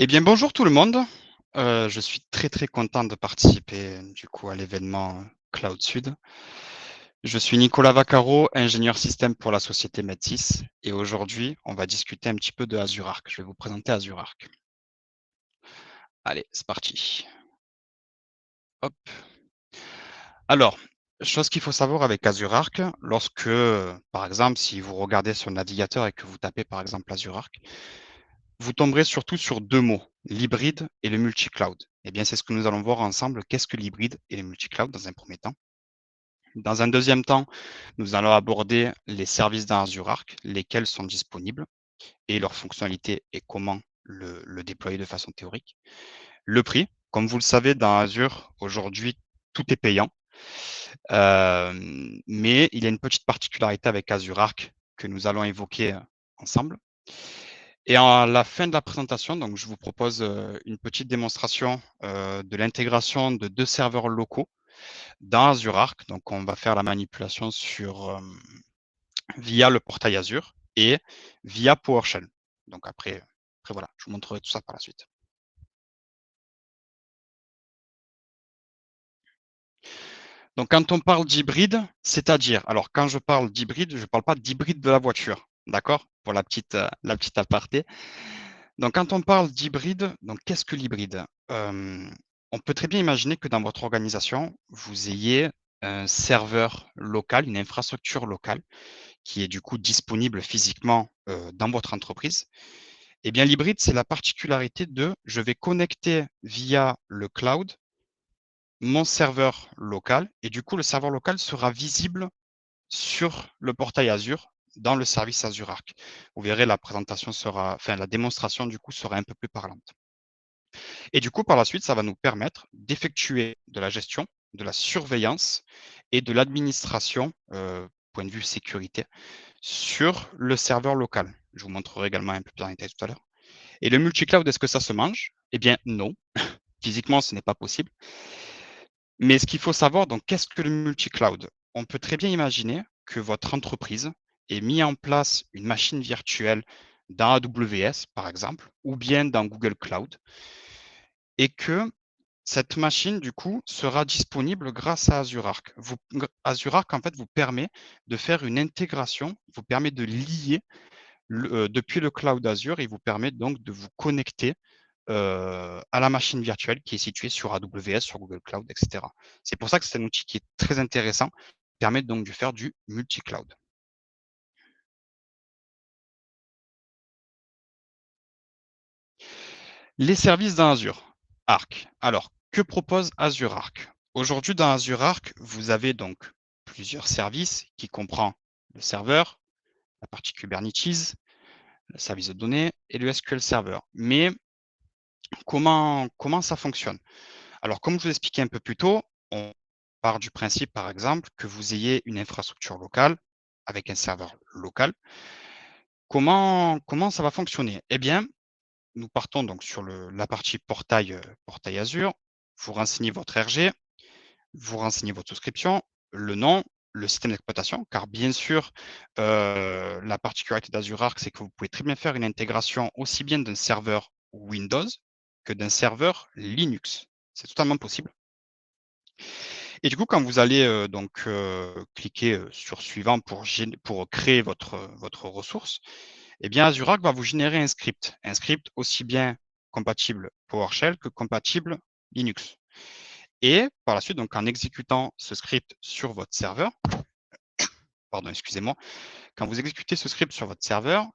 Eh bien, bonjour tout le monde. Je suis très content de participer du coup à l'événement Cloud Sud. Je suis Nicolas Vaccaro, ingénieur système pour la société Medsys et aujourd'hui, on va discuter un petit peu de Azure Arc. Je vais vous présenter Azure Arc. Allez, c'est parti. Hop. Alors, chose qu'il faut savoir avec Azure Arc, lorsque, par exemple, si vous regardez sur le navigateur et que vous tapez par exemple Azure Arc, vous tomberez surtout sur deux mots, l'hybride et le multi-cloud. Eh bien, c'est ce que nous allons voir ensemble. Qu'est-ce que l'hybride et le multi-cloud dans un premier temps? Dans un deuxième temps, nous allons aborder les services dans Azure Arc, lesquels sont disponibles et leurs fonctionnalités et comment le déployer de façon théorique. Le prix, comme vous le savez, dans Azure, aujourd'hui, tout est payant. Mais il y a une petite particularité avec Azure Arc que nous allons évoquer ensemble. Et à la fin de la présentation, donc, je vous propose une petite démonstration de l'intégration de deux serveurs locaux dans Azure Arc. Donc, on va faire la manipulation via le portail Azure et via PowerShell. Donc, après voilà, je vous montrerai tout ça par la suite. Donc, quand on parle d'hybride, c'est-à-dire, alors quand je parle d'hybride, je ne parle pas d'hybride de la voiture, d'accord? Pour la petite aparté. Donc, quand on parle d'hybride, donc qu'est-ce que l'hybride? On peut très bien imaginer que dans votre organisation, vous ayez un serveur local, une infrastructure locale qui est du coup disponible physiquement dans votre entreprise. Eh bien, l'hybride, c'est la particularité de je vais connecter via le cloud mon serveur local et du coup, le serveur local sera visible sur le portail Azure dans le service Azure Arc. Vous verrez, la démonstration du coup sera un peu plus parlante. Et du coup, par la suite, ça va nous permettre d'effectuer de la gestion, de la surveillance et de l'administration, point de vue sécurité, sur le serveur local. Je vous montrerai également un peu plus en détail tout à l'heure. Et le multi-cloud, est-ce que ça se mange? Eh bien, non. Physiquement, ce n'est pas possible. Mais ce qu'il faut savoir, donc, qu'est-ce que le multi-cloud? On peut très bien imaginer que votre entreprise ait mis en place une machine virtuelle dans AWS, par exemple, ou bien dans Google Cloud, et que cette machine, du coup, sera disponible grâce à Azure Arc. Azure Arc, en fait, vous permet de faire une intégration, vous permet de lier depuis le cloud Azure et vous permet donc de vous connecter à la machine virtuelle qui est située sur AWS, sur Google Cloud, etc. C'est pour ça que c'est un outil qui est très intéressant, qui permet donc de faire du multi-cloud. Les services dans Azure Arc. Alors, que propose Azure Arc? Aujourd'hui, dans Azure Arc, vous avez donc plusieurs services qui comprend le serveur, la partie Kubernetes, le service de données et le SQL Server. Mais comment ça fonctionne? Alors, comme je vous expliquais un peu plus tôt, on part du principe, par exemple, que vous ayez une infrastructure locale avec un serveur local. Comment ça va fonctionner? Eh bien, nous partons donc sur la partie portail Azure. Vous renseignez votre RG, vous renseignez votre souscription, le nom, le système d'exploitation, car bien sûr, la particularité d'Azure Arc, c'est que vous pouvez très bien faire une intégration aussi bien d'un serveur Windows que d'un serveur Linux. C'est totalement possible. Et du coup, quand vous allez cliquer sur suivant pour créer votre ressource, eh bien, Azure Arc va vous générer un script aussi bien compatible PowerShell que compatible Linux. Et par la suite, donc en exécutant ce script sur votre serveur, pardon, excusez-moi, quand vous exécutez ce script sur votre serveur,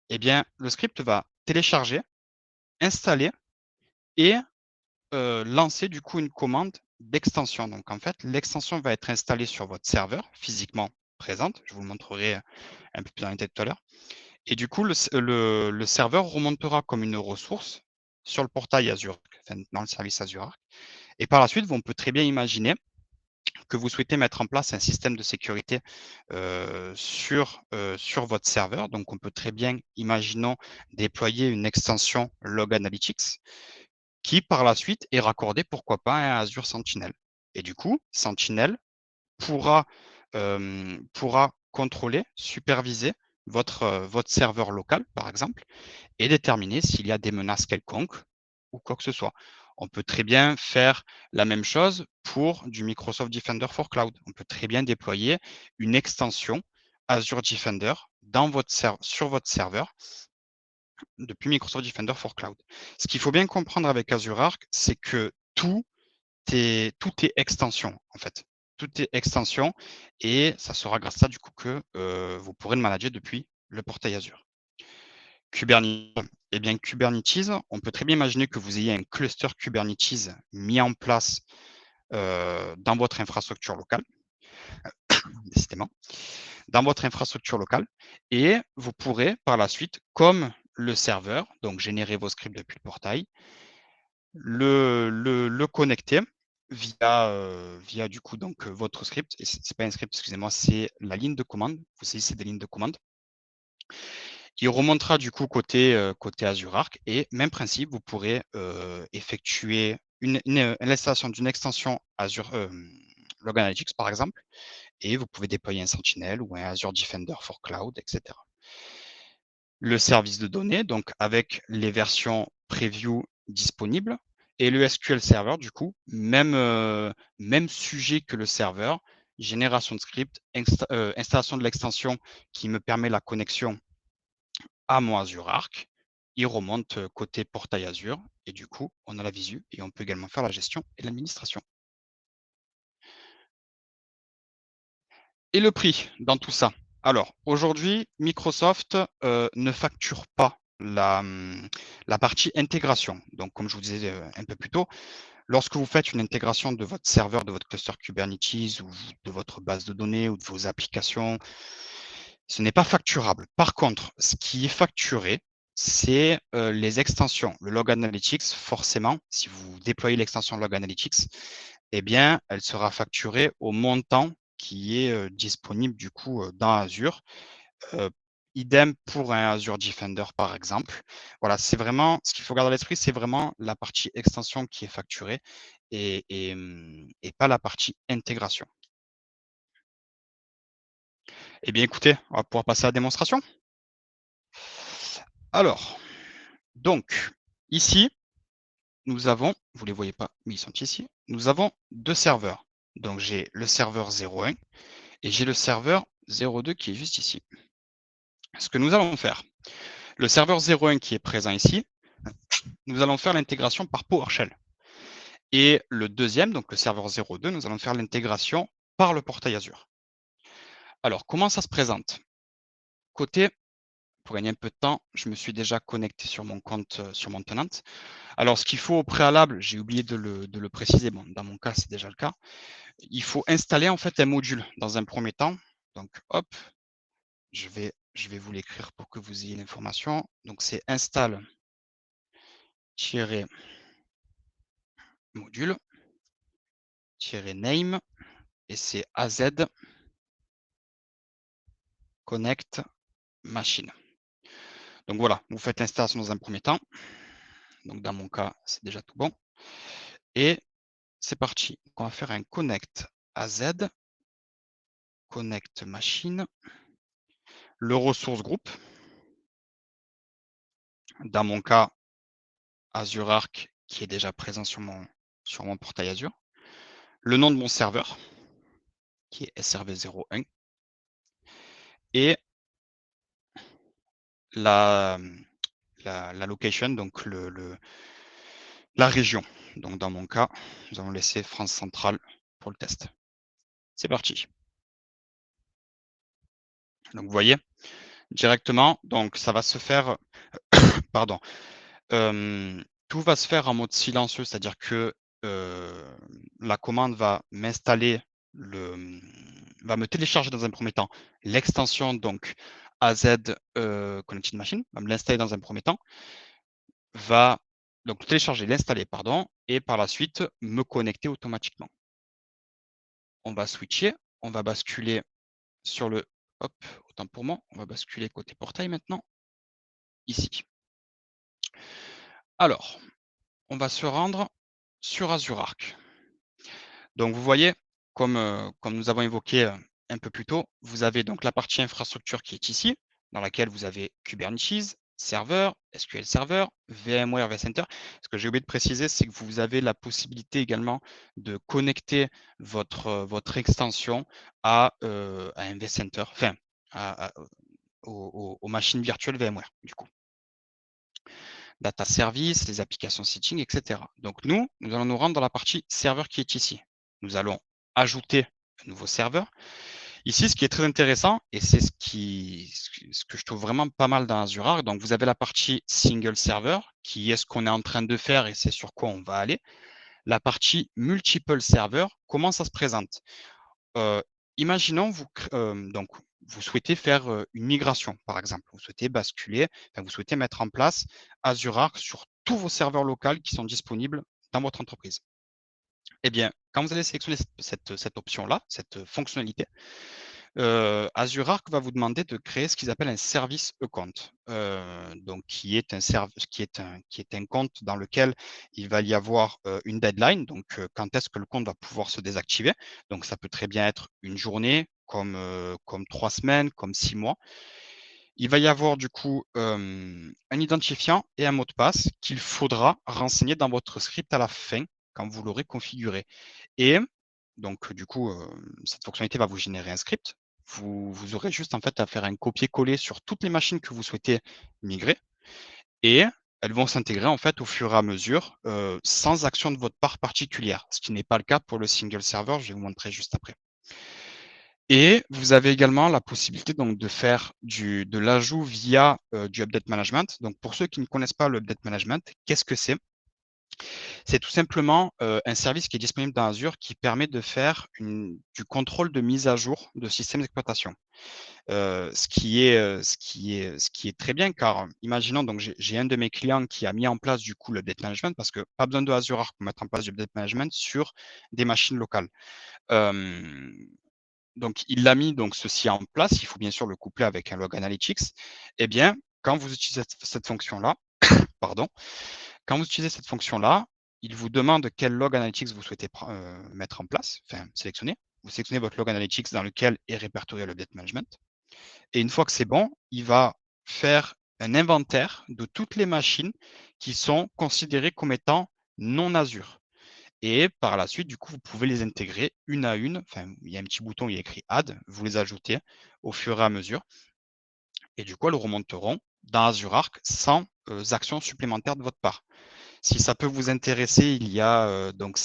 eh bien, le script va télécharger, installer et lancer du coup une commande d'extension. Donc en fait, l'extension va être installée sur votre serveur physiquement présente. Je vous le montrerai un peu plus en détail tout à l'heure. Et du coup, le serveur remontera comme une ressource sur le portail Azure, enfin, dans le service Azure Arc. Et par la suite, on peut très bien imaginer que vous souhaitez mettre en place un système de sécurité sur votre serveur. Donc, on peut très bien, imaginons, déployer une extension Log Analytics qui, par la suite, est raccordée, pourquoi pas, à Azure Sentinel. Et du coup, Sentinel pourra contrôler, superviser votre serveur local, par exemple, et déterminer s'il y a des menaces quelconques ou quoi que ce soit. On peut très bien faire la même chose pour du Microsoft Defender for Cloud. On peut très bien déployer une extension Azure Defender sur votre serveur depuis Microsoft Defender for Cloud. Ce qu'il faut bien comprendre avec Azure Arc, c'est que tout est extension, en fait. Tout est extension et ça sera grâce à ça, du coup, que vous pourrez le manager depuis le portail Azure. Kubernetes. Eh bien, Kubernetes, on peut très bien imaginer que vous ayez un cluster Kubernetes mis en place dans votre infrastructure locale, décidément, dans votre infrastructure locale, et vous pourrez par la suite, comme le serveur, donc générer vos scripts depuis le portail, le connecter via du coup donc votre script. Et c'est pas un script, excusez-moi, c'est la ligne de commande. Vous savez, c'est des lignes de commande. Il remontera du coup côté Azure Arc et même principe, vous pourrez effectuer l'installation d'une extension Azure Log Analytics par exemple, et vous pouvez déployer un Sentinel ou un Azure Defender for Cloud, etc. Le service de données, donc avec les versions preview disponibles, et le SQL Server, du coup, même sujet que le serveur, génération de script, installation de l'extension qui me permet la connexion à mon Azure Arc, il remonte côté portail Azure, et du coup, on a la visu, et on peut également faire la gestion et l'administration. Et le prix dans tout ça? Alors, aujourd'hui, Microsoft ne facture pas la partie intégration. Donc, comme je vous disais un peu plus tôt, lorsque vous faites une intégration de votre serveur, de votre cluster Kubernetes ou de votre base de données ou de vos applications, ce n'est pas facturable. Par contre, ce qui est facturé, c'est les extensions. Le Log Analytics, forcément, si vous déployez l'extension Log Analytics, eh bien, elle sera facturée au montant qui est disponible du coup dans Azure. Idem pour un Azure Defender, par exemple. Voilà, c'est vraiment ce qu'il faut garder à l'esprit, c'est vraiment la partie extension qui est facturée et pas la partie intégration. Eh bien, écoutez, on va pouvoir passer à la démonstration. Alors, donc, ici, nous avons, vous ne les voyez pas, mais ils sont ici, nous avons deux serveurs. Donc, j'ai le serveur 01 et j'ai le serveur 02 qui est juste ici. Ce que nous allons faire, le serveur 01 qui est présent ici, nous allons faire l'intégration par PowerShell. Et le deuxième, donc le serveur 02, nous allons faire l'intégration par le portail Azure. Alors, comment ça se présente? Côté, pour gagner un peu de temps, je me suis déjà connecté sur mon compte sur mon tenant. Alors, ce qu'il faut au préalable, j'ai oublié de le préciser, bon, dans mon cas, c'est déjà le cas, il faut installer en fait un module dans un premier temps. Donc, hop, je vais vous l'écrire pour que vous ayez l'information. Donc, c'est install-module-name et c'est AZ Connect Machine. Donc voilà, vous faites l'installation dans un premier temps. Donc dans mon cas, c'est déjà tout bon. Et c'est parti. On va faire un connect AZ, connect machine, le ressource group. Dans mon cas, Azure Arc qui est déjà présent sur mon portail Azure. Le nom de mon serveur qui est SRV01 et la location, donc la région. Donc dans mon cas, nous allons laisser France centrale pour le test. C'est parti. Donc vous voyez, directement, donc ça va se faire, pardon, tout va se faire en mode silencieux, c'est-à-dire que la commande va m'installer va me télécharger dans un premier temps l'extension donc AZ Connected Machine, va me l'installer dans un premier temps, va donc télécharger, l'installer, pardon, et par la suite me connecter automatiquement. On va switcher, on va basculer sur le, hop, autant pour moi, on va basculer côté portail maintenant, ici. Alors, on va se rendre sur Azure Arc. Donc, vous voyez, comme nous avons évoqué un peu plus tôt, vous avez donc la partie infrastructure qui est ici, dans laquelle vous avez Kubernetes, Server, SQL Server, VMware vCenter. Ce que j'ai oublié de préciser, c'est que vous avez la possibilité également de connecter votre extension à un vCenter, enfin, aux machines virtuelles VMware, du coup. Data Service, les applications stitching, etc. Donc nous allons nous rendre dans la partie serveur qui est ici. Nous allons ajouter un nouveau serveur. Ici, ce qui est très intéressant, et c'est ce que je trouve vraiment pas mal dans Azure Arc, donc vous avez la partie single server, qui est ce qu'on est en train de faire et c'est sur quoi on va aller. La partie multiple server, comment ça se présente? Imaginons donc vous souhaitez faire une migration, par exemple. Vous souhaitez basculer, enfin, vous souhaitez mettre en place Azure Arc sur tous vos serveurs locaux qui sont disponibles dans votre entreprise. Eh bien, quand vous allez sélectionner cette option-là, cette fonctionnalité, Azure Arc va vous demander de créer ce qu'ils appellent un service account, donc qui est un compte dans lequel il va y avoir une deadline, donc quand est-ce que le compte va pouvoir se désactiver. Donc ça peut très bien être une journée, comme 3 semaines, comme 6 mois. Il va y avoir du coup un identifiant et un mot de passe qu'il faudra renseigner dans votre script à la fin quand vous l'aurez configuré. Et donc, du coup, cette fonctionnalité va vous générer un script. Vous aurez juste en fait à faire un copier-coller sur toutes les machines que vous souhaitez migrer et elles vont s'intégrer en fait au fur et à mesure sans action de votre part particulière, ce qui n'est pas le cas pour le single server. Je vais vous montrer juste après. Et vous avez également la possibilité donc de faire de l'ajout via du update management. Donc, pour ceux qui ne connaissent pas le update management, qu'est-ce que c'est? C'est tout simplement un service qui est disponible dans Azure qui permet de faire du contrôle de mise à jour de systèmes d'exploitation. Ce qui est très bien car imaginons donc j'ai un de mes clients qui a mis en place du coup le update management parce que pas besoin de Azure Arc pour mettre en place du update management sur des machines locales. Donc il l'a mis donc ceci en place, il faut bien sûr le coupler avec un log analytics. Eh bien, quand vous utilisez cette fonction-là, pardon, quand vous utilisez cette fonction-là, il vous demande quel log analytics vous souhaitez mettre en place, enfin sélectionner. Vous sélectionnez votre log analytics dans lequel est répertorié le data management. Et une fois que c'est bon, il va faire un inventaire de toutes les machines qui sont considérées comme étant non Azure. Et par la suite, du coup, vous pouvez les intégrer une à une. Enfin, il y a un petit bouton, il est écrit Add, vous les ajoutez au fur et à mesure. Et du coup, elles remonteront dans Azure Arc sans actions supplémentaires de votre part. Si ça peut vous intéresser, il y a donc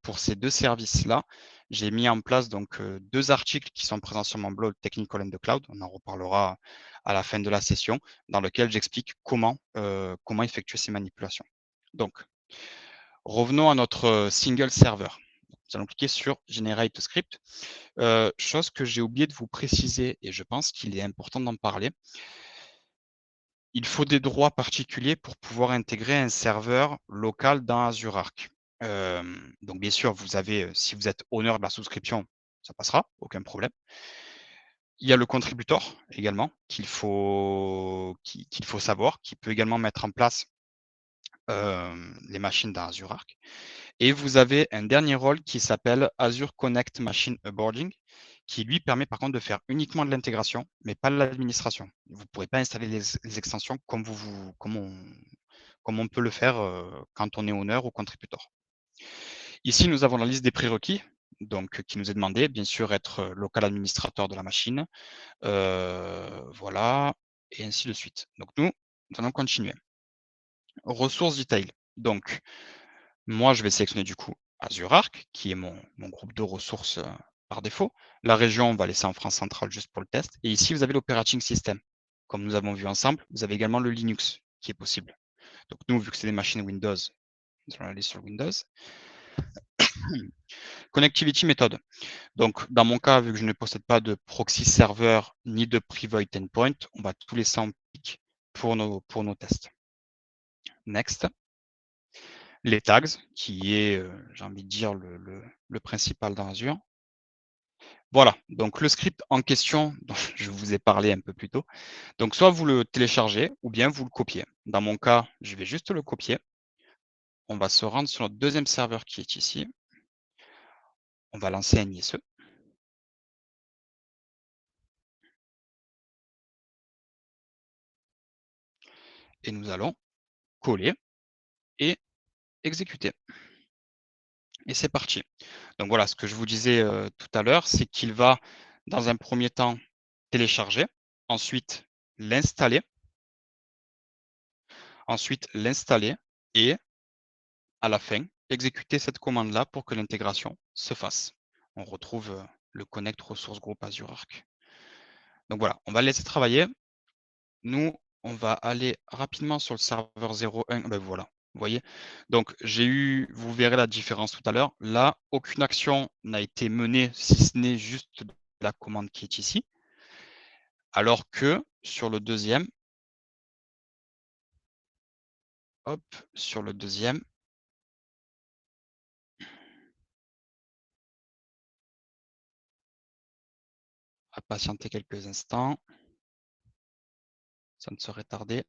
pour ces deux services-là, j'ai mis en place donc deux articles qui sont présents sur mon blog Technical and the Cloud. On en reparlera à la fin de la session, dans lequel j'explique comment effectuer ces manipulations. Donc, revenons à notre single server. Nous allons cliquer sur Generate Script. Chose que j'ai oublié de vous préciser, et je pense qu'il est important d'en parler. Il faut des droits particuliers pour pouvoir intégrer un serveur local dans Azure Arc. Donc bien sûr, vous avez, si vous êtes honneur de la souscription, ça passera, aucun problème. Il y a le contributor également qu'il faut savoir, qui peut également mettre en place les machines dans Azure Arc. Et vous avez un dernier rôle qui s'appelle Azure Connect Machine Onboarding, qui lui permet par contre de faire uniquement de l'intégration, mais pas de l'administration. Vous ne pourrez pas installer les extensions comme on peut le faire quand on est honneur ou contributor. Ici, nous avons la liste des prérequis, donc qui nous est demandé, bien sûr, être local administrateur de la machine, voilà, et ainsi de suite. Donc nous allons continuer. Ressources detail. Donc, moi, je vais sélectionner du coup Azure Arc, qui est mon groupe de ressources par défaut. La région, on va laisser en France centrale juste pour le test. Et ici, vous avez l'operating system. Comme nous avons vu ensemble, vous avez également le Linux qui est possible. Donc nous, vu que c'est des machines Windows, nous allons aller sur Windows. Connectivity method. Donc dans mon cas, vu que je ne possède pas de proxy serveur ni de private endpoint, on va tout laisser en pic pour nos tests. Next. Les tags, qui est, j'ai envie de dire, le principal dans Azure. Voilà, donc le script en question dont je vous ai parlé un peu plus tôt. Donc soit vous le téléchargez ou bien vous le copiez. Dans mon cas, je vais juste le copier. On va se rendre sur notre deuxième serveur qui est ici. On va lancer un ISE. et nous allons coller et exécuter. Et c'est parti. Donc voilà, ce que je vous disais tout à l'heure, c'est qu'il va, dans un premier temps, télécharger, ensuite l'installer, et à la fin, exécuter cette commande-là pour que l'intégration se fasse. On retrouve le connect ressources groupe Azure Arc. Donc voilà, on va le laisser travailler. Nous, on va aller rapidement sur le serveur 01. Ben voilà, vous voyez. Donc vous verrez la différence tout à l'heure. Là, aucune action n'a été menée, si ce n'est juste la commande qui est ici. Alors que sur le deuxième, hop, sur le deuxième, on va patienter quelques instants. Ça ne serait tardé.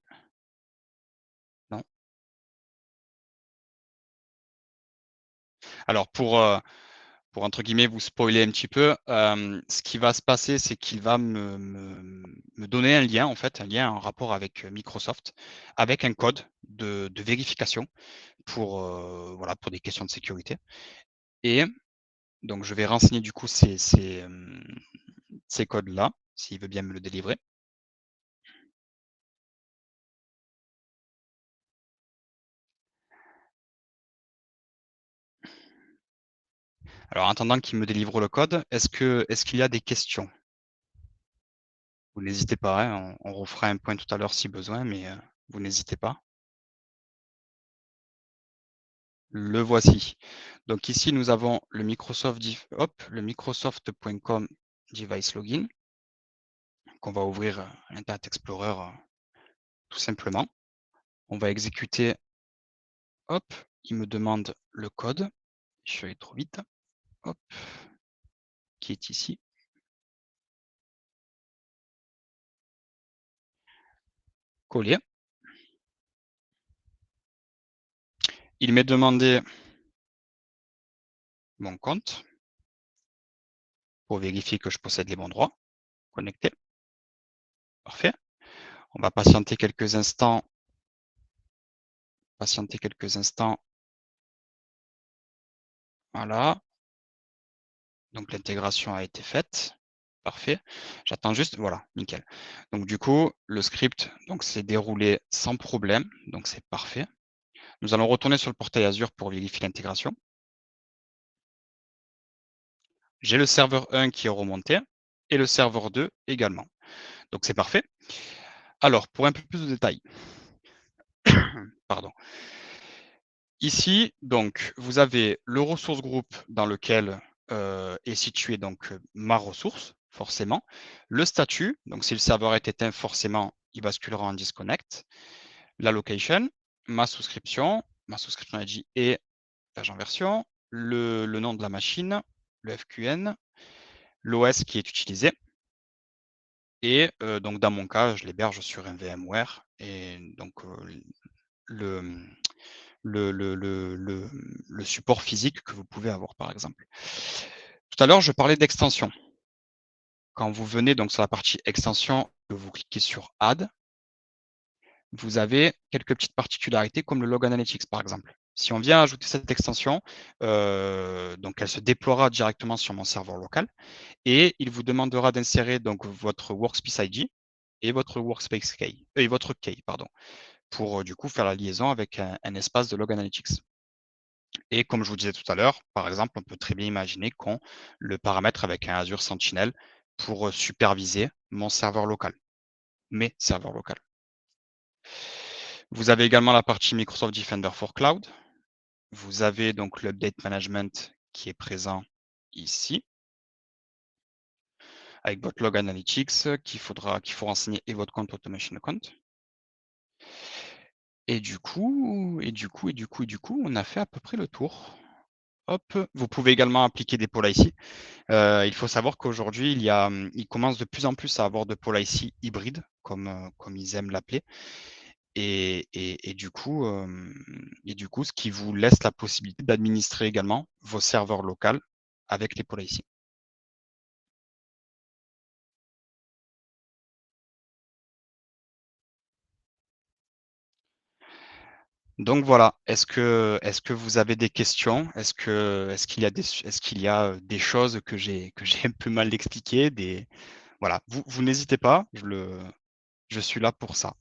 Non. Alors pour entre guillemets vous spoiler un petit peu, ce qui va se passer, c'est qu'il va me donner un lien, en fait, un lien en rapport avec Microsoft, avec un code de vérification pour, voilà, pour des questions de sécurité. Et donc je vais renseigner du coup ces codes-là, s'il veut bien me le délivrer. Alors en attendant qu'il me délivre le code, est-ce qu'il y a des questions? Vous n'hésitez pas, hein, on refera un point tout à l'heure si besoin, mais vous n'hésitez pas. Le voici. Donc ici, nous avons le Microsoft.com Device Login qu'on va ouvrir à l'Internet Explorer tout simplement. On va exécuter. Hop, il me demande le code. Je suis allé trop vite. Hop, qui est ici. Coller. Il m'est demandé mon compte pour vérifier que je possède les bons droits. Connecté. Parfait. On va patienter quelques instants. Voilà. Donc l'intégration a été faite. Parfait. J'attends juste, voilà, nickel. Donc du coup, le script s'est déroulé sans problème, donc c'est parfait. Nous allons retourner sur le portail Azure pour vérifier l'intégration. J'ai le serveur 1 qui est remonté et le serveur 2 également. Donc c'est parfait. Alors, pour un peu plus de détails, pardon. Ici, donc, vous avez le ressource groupe dans lequel est située donc ma ressource, forcément. Le statut, donc si le serveur est éteint, forcément, il basculera en disconnect. La location, ma souscription ID et l'agent version, le nom de la machine, le FQN, l'OS qui est utilisé. Et donc, dans mon cas, je l'héberge sur un VMware. Et donc, le support physique que vous pouvez avoir, par exemple. Tout à l'heure, je parlais d'extension. Quand vous venez donc sur la partie extension, vous cliquez sur Add, vous avez quelques petites particularités comme le Log Analytics, par exemple. Si on vient ajouter cette extension, donc elle se déploiera directement sur mon serveur local et il vous demandera d'insérer donc votre Workspace ID et votre Workspace Key, et votre Key, pardon, pour du coup faire la liaison avec un espace de Log Analytics. Et comme je vous disais tout à l'heure, par exemple, on peut très bien imaginer qu'on le paramètre avec un Azure Sentinel pour superviser mon serveur local, mes serveurs locaux. Vous avez également la partie Microsoft Defender for Cloud. Vous avez donc l'Update Management qui est présent ici, avec votre Log Analytics qu'il faut renseigner et votre compte Automation Account. Et du coup, on a fait à peu près le tour. Hop, vous pouvez également appliquer des policies. Il faut savoir qu'aujourd'hui, il commence de plus en plus à avoir de policy hybrides, comme ils aiment l'appeler. Et du coup, ce qui vous laisse la possibilité d'administrer également vos serveurs locaux avec les policies. Donc voilà, est-ce que vous avez des questions? Est-ce qu'il y a des choses que j'ai un peu mal expliquées, voilà, vous n'hésitez pas, je suis là pour ça.